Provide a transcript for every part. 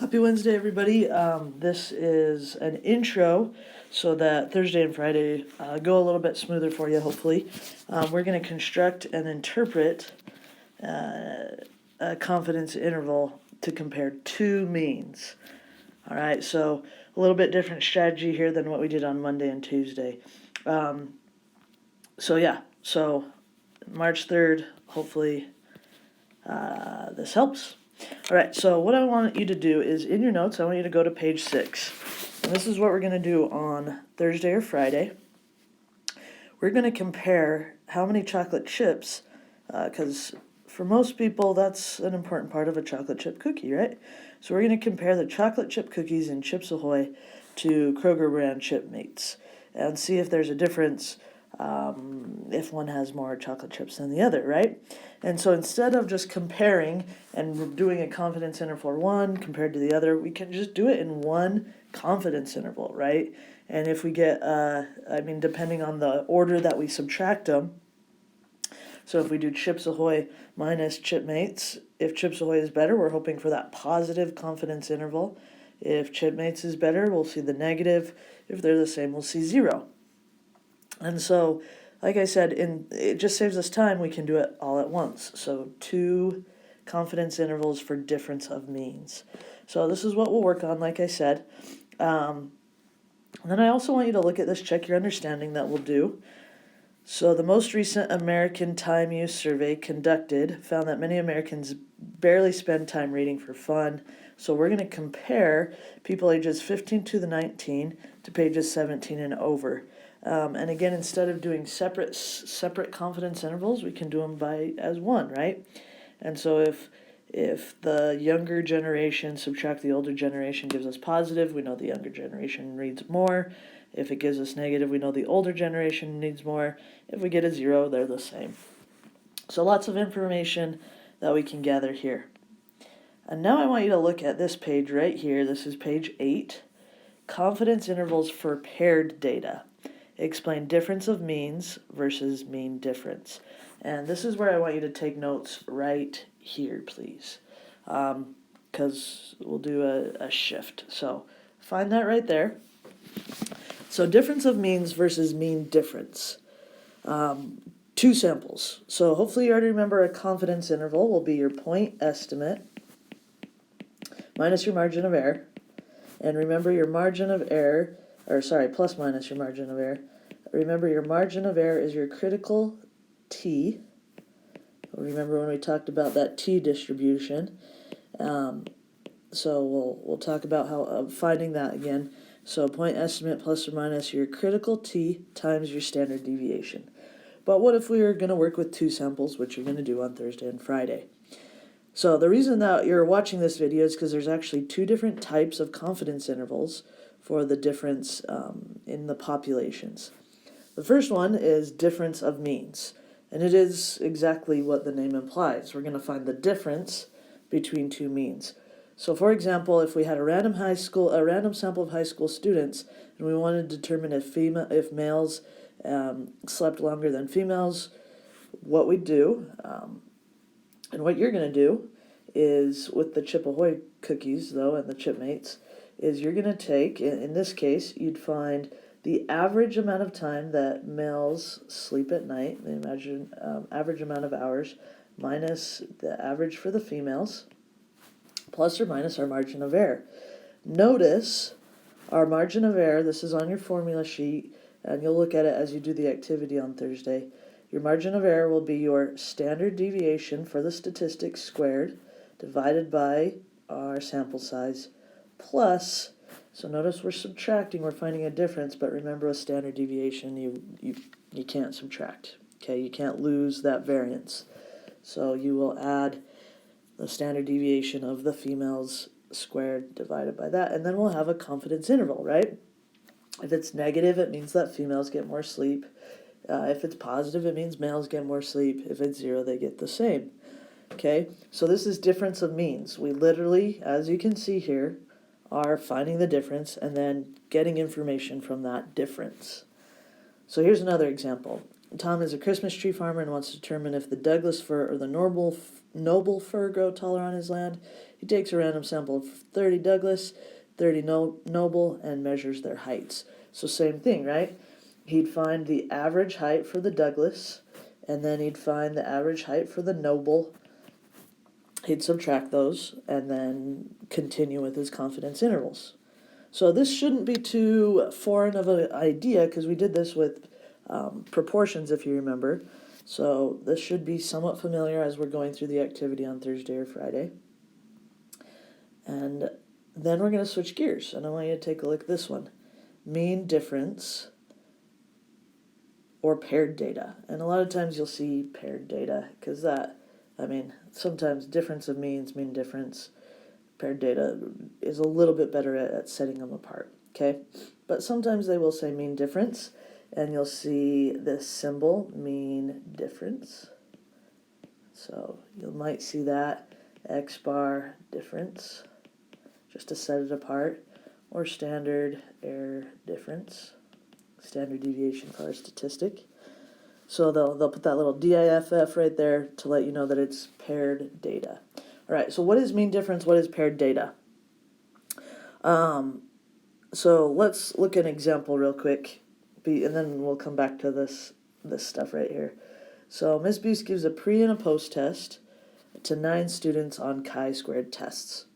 Happy Wednesday, everybody. This is an intro so that Thursday and Friday go a little bit smoother for you, hopefully. We're going to construct and interpret a confidence interval to compare two means. All right, so a little bit different strategy here than what we did on Monday and Tuesday. So March 3rd, hopefully this helps. All right, so what I want you to do is in your notes, I want you to go to page 6. And this is what we're going to do on Thursday or Friday. We're going to compare how many chocolate chips, because for most people, that's an important part of a chocolate chip cookie, right? So we're going to compare the chocolate chip cookies in Chips Ahoy to Kroger brand Chipmates and see if there's a difference if one has more chocolate chips than the other, right? And so instead of just comparing and doing a confidence interval one compared to the other, we can just do it in one confidence interval, right? And if we get, depending on the order that we subtract them, so if we do Chips Ahoy minus Chipmates, if Chips Ahoy is better, we're hoping for that positive confidence interval. If Chipmates is better, we'll see the negative. If they're the same, we'll see 0. And so, like I said, it just saves us time. We can do it all at once. So 2 confidence intervals for difference of means. So this is what we'll work on, like I said. And then I also want you to look at this, check your understanding that we'll do. So the most recent American Time Use Survey conducted found that many Americans barely spend time reading for fun. So we're going to compare people ages 15 to the 19 to pages 17 and over. And again, instead of doing separate confidence intervals, we can do them as one, right? And so if the younger generation subtract the older generation gives us positive, we know the younger generation reads more. If it gives us negative, we know the older generation needs more. If we get a 0, they're the same. So lots of information that we can gather here. And now I want you to look at this page right here. This is page 8. Confidence intervals for paired data. Explain difference of means versus mean difference. And this is where I want you to take notes right here, please. Because we'll do a shift. So find that right there. So difference of means versus mean difference. 2 samples. So hopefully you already remember a confidence interval will be your point estimate minus your margin of error. And remember your margin of error, plus minus your margin of error. Remember your margin of error is your critical t. Remember when we talked about that t distribution. So we'll talk about how finding that again. So point estimate plus or minus your critical t times your standard deviation. But what if we were going to work with 2 samples, which you're going to do on Thursday and Friday? So the reason that you're watching this video is because there's actually 2 different types of confidence intervals for the difference in the populations. The first one is difference of means, and it is exactly what the name implies. We're going to find the difference between 2 means. So for example, if we had a random sample of high school students, and we wanted to determine if males slept longer than females, what we'd do, and what you're going to do is with the Chip Ahoy cookies, though, and the Chipmates, is you're going to take, in this case, you'd find the average amount of time that males sleep at night, the average amount of hours, minus the average for the females, plus or minus our margin of error. Notice our margin of error, this is on your formula sheet, and you'll look at it as you do the activity on Thursday. Your margin of error will be your standard deviation for the statistics squared divided by our sample size plus, so notice we're subtracting, we're finding a difference, but remember with standard deviation you can't subtract, okay? You can't lose that variance. So you will add the standard deviation of the females squared divided by that, and then we'll have a confidence interval, right? If it's negative, it means that females get more sleep. If it's positive, it means males get more sleep. If it's 0, they get the same. Okay, so this is difference of means. We literally, as you can see here, are finding the difference and then getting information from that difference. So here's another example. Tom is a Christmas tree farmer and wants to determine if the Douglas fir or the noble fir grow taller on his land. He takes a random sample of 30 Douglas, 30 noble, and measures their heights. So same thing, right? He'd find the average height for the Douglas, and then he'd find the average height for the noble. He'd subtract those, and then continue with his confidence intervals. So this shouldn't be too foreign of an idea, because we did this with proportions, if you remember. So this should be somewhat familiar as we're going through the activity on Thursday or Friday. And then we're going to switch gears, and I want you to take a look at this one. Mean difference or paired data. And a lot of times you'll see paired data, because sometimes difference of means mean difference. Paired data is a little bit better at setting them apart, okay? But sometimes they will say mean difference, and you'll see this symbol, mean difference. So you might see that, X bar difference, just to set it apart, or standard error difference, standard deviation for our statistic. So they'll put that little DIFF right there to let you know that it's paired data. All right, so what is mean difference? What is paired data? So let's look at an example real quick, and then we'll come back to this stuff right here. So Ms. Buse gives a pre and a post test to 9 students on chi-squared tests.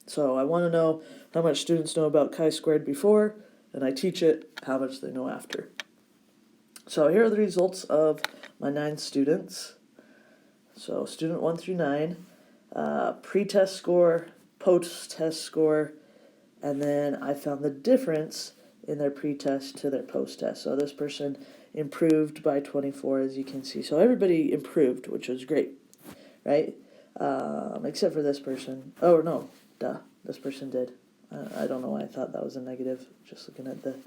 So I want to know how much students know about chi-squared before, and I teach it how much they know after. So here are the results of my 9 students. So student 1 through 9, pre-test score, post-test score, and then I found the difference in their pre-test to their post-test. So this person improved by 24, as you can see. So everybody improved, which was great, right? Except for this person. Oh, no, this person did. I don't know why I thought that was a negative, just looking at the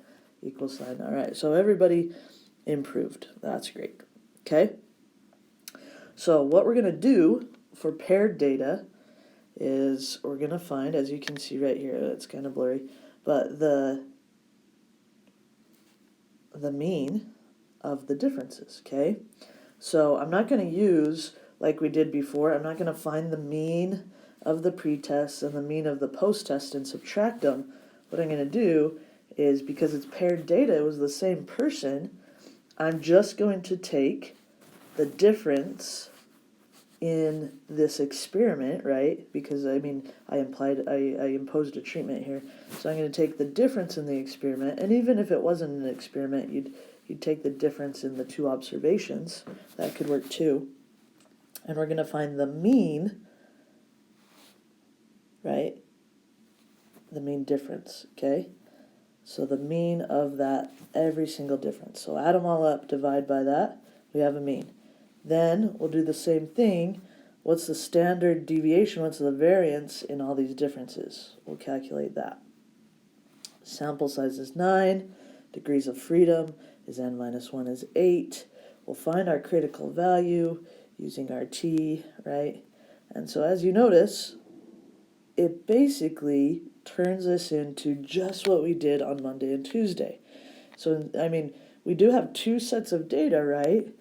equal sign. All right, so everybody improved. That's great. Okay? So what we're going to do for paired data is we're going to find, as you can see right here, it's kind of blurry, but the mean of the differences, okay? So I'm not going to use, like we did before, I'm not going to find the mean of the pretest and the mean of the post-test and subtract them. What I'm going to do is, because it's paired data, it was the same person, I'm just going to take the difference in this experiment, right? Because I imposed a treatment here. So I'm going to take the difference in the experiment, and even if it wasn't an experiment, you'd take the difference in the 2 observations. That could work too. And we're going to find the mean, right? The mean difference, okay? So the mean of that, every single difference. So add them all up, divide by that, we have a mean. Then we'll do the same thing. What's the standard deviation? What's the variance in all these differences? We'll calculate that. Sample size is 9. Degrees of freedom is n minus 1 is 8. We'll find our critical value using our t, right? And so as you notice, it basically turns this into just what we did on Monday and Tuesday. So, we do have 2 sets of data, right?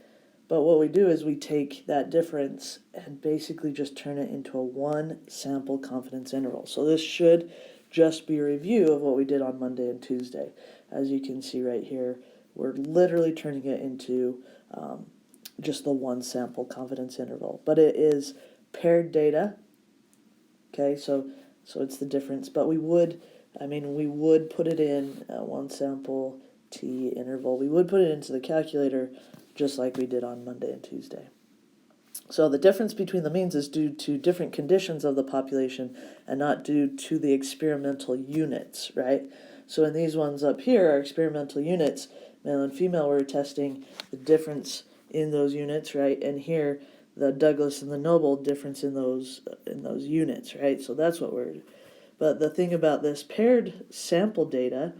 But what we do is we take that difference and basically just turn it into a 1 sample confidence interval. So this should just be a review of what we did on Monday and Tuesday. As you can see right here, we're literally turning it into just the 1 sample confidence interval. But it is paired data. Okay, so it's the difference. But we would put it in 1 sample t interval. We would put it into the calculator just like we did on Monday and Tuesday. So the difference between the means is due to different conditions of the population and not due to the experimental units, right? So in these ones up here, our experimental units, male and female, we're testing the difference in those units, right? And here, the Douglas and the Noble, difference in those units, right? So that's what but the thing about this paired sample data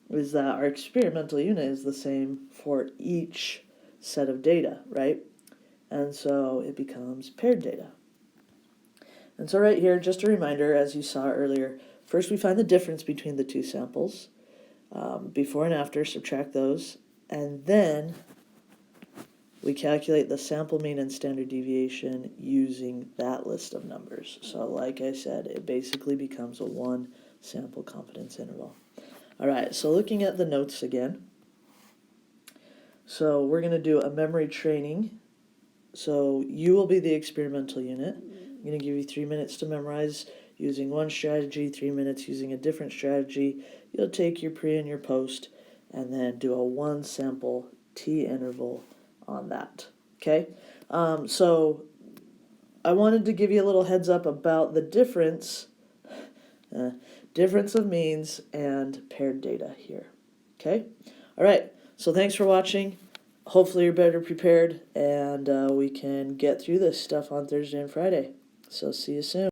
is that our experimental unit is the same for each set of data, right? And so it becomes paired data. And so right here, just a reminder, as you saw earlier, first we find the difference between the 2 samples, before and after, subtract those, and then we calculate the sample mean and standard deviation using that list of numbers. So like I said, it basically becomes a one sample confidence interval. All right, so looking at the notes again. So we're going to do a memory training. So you will be the experimental unit. I'm going to give you 3 minutes to memorize using one strategy, 3 minutes using a different strategy. You'll take your pre and your post and then do a one sample T interval on that. Okay? So I wanted to give you a little heads up about the difference of means and paired data here. Okay? All right. So thanks for watching. Hopefully you're better prepared and we can get through this stuff on Thursday and Friday. So see you soon.